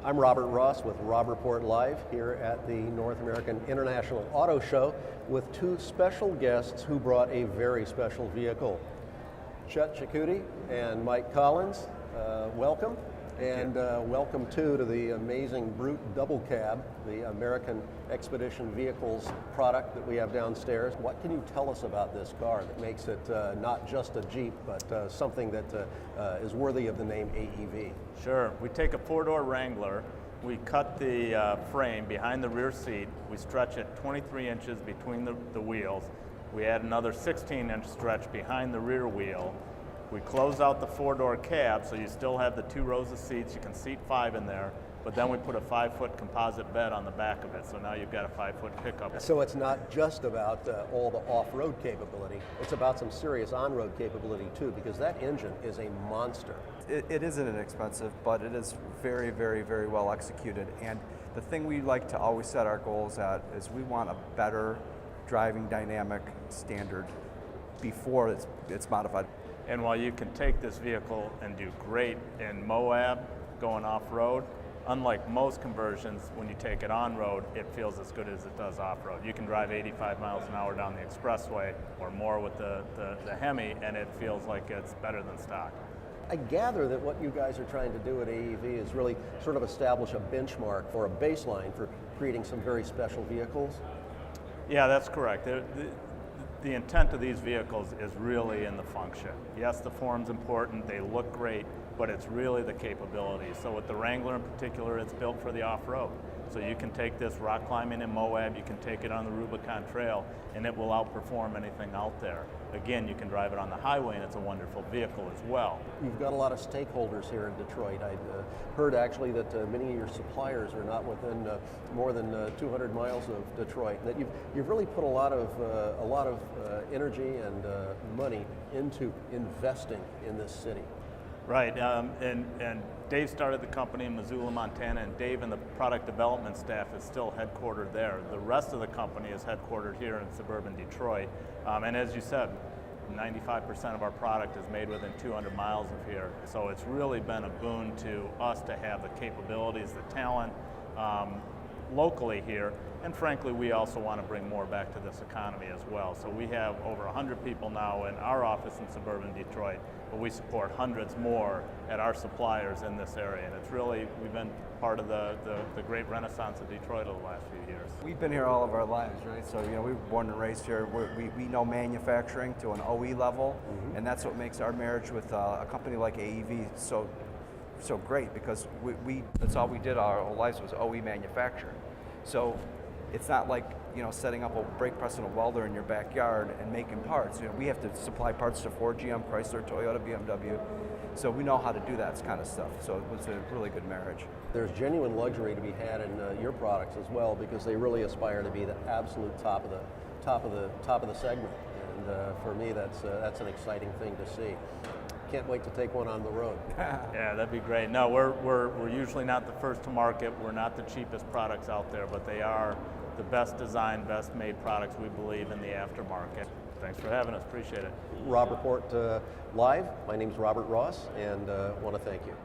I'm Robert Ross with Rob Report Live here at the North American International Auto Show with two special guests who brought a very special vehicle. Chet Chakouty and Mike Collins, welcome. And welcome too to the amazing Brute Double Cab, the American Expedition Vehicles product that we have downstairs. What can you tell us about this car that makes it not just a Jeep, but something that is worthy of the name AEV? Sure. We take a four-door Wrangler, we cut the frame behind the rear seat, we stretch it 23 inches between the wheels, we add another 16-inch stretch behind the rear wheel. We close out the four-door cab, so you still have the 2 rows of seats. You can seat 5 in there, but then we put a 5-foot composite bed on the back of it, so now you've got a 5-foot pickup. So it's not just about all the off-road capability, it's about some serious on-road capability too, because that engine is a monster. It isn't inexpensive, but it is very, very, very well executed. And the thing we like to always set our goals at is we want a better driving dynamic standard before it's modified. And while you can take this vehicle and do great in Moab, going off-road, unlike most conversions, when you take it on-road, it feels as good as it does off-road. You can drive 85 miles an hour down the expressway or more with the Hemi, and it feels like it's better than stock. I gather that what you guys are trying to do at AEV is really sort of establish a benchmark or a baseline for creating some very special vehicles. Yeah, that's correct. The intent of these vehicles is really in the function. Yes, the form's important, they look great, but it's really the capability. So with the Wrangler in particular, it's built for the off-road. So you can take this rock climbing in Moab, you can take it on the Rubicon Trail, and it will outperform anything out there. Again, you can drive it on the highway, and it's a wonderful vehicle as well. You've got a lot of stakeholders here in Detroit. I heard actually that many of your suppliers are not within more than 200 miles of Detroit. That you've really put a lot of energy and money into investing in this city. Right, and Dave started the company in Missoula, Montana, and Dave and the product development staff is still headquartered there. The rest of the company is headquartered here in suburban Detroit. And as you said, 95% of our product is made within 200 miles of here. So it's really been a boon to us to have the capabilities, the talent locally here. And frankly, we also want to bring more back to this economy as well. So we have over 100 people now in our office in suburban Detroit, but we support hundreds more at our suppliers in this area. And it's really, we've been part of the great renaissance of Detroit over the last few years. We've been here all of our lives, right? So, we were born and raised here. We know manufacturing to an OE level, and that's what makes our marriage with a company like AEV so great, because that's all we did our whole lives was OE manufacturing. So it's not like setting up a brake press and a welder in your backyard and making parts. We have to supply parts to Ford, GM, Chrysler, Toyota, BMW. So we know how to do that kind of stuff. So it was a really good marriage. There's genuine luxury to be had in your products as well, because they really aspire to be the absolute top of the segment. And for me, that's an exciting thing to see. Can't wait to take one on the road. Yeah, that'd be great. No, we're usually not the first to market. We're not the cheapest products out there, but they are the best designed, best made products we believe in the aftermarket. Thanks for having us. Appreciate it. Rob Report Live. My name's Robert Ross, and want to thank you.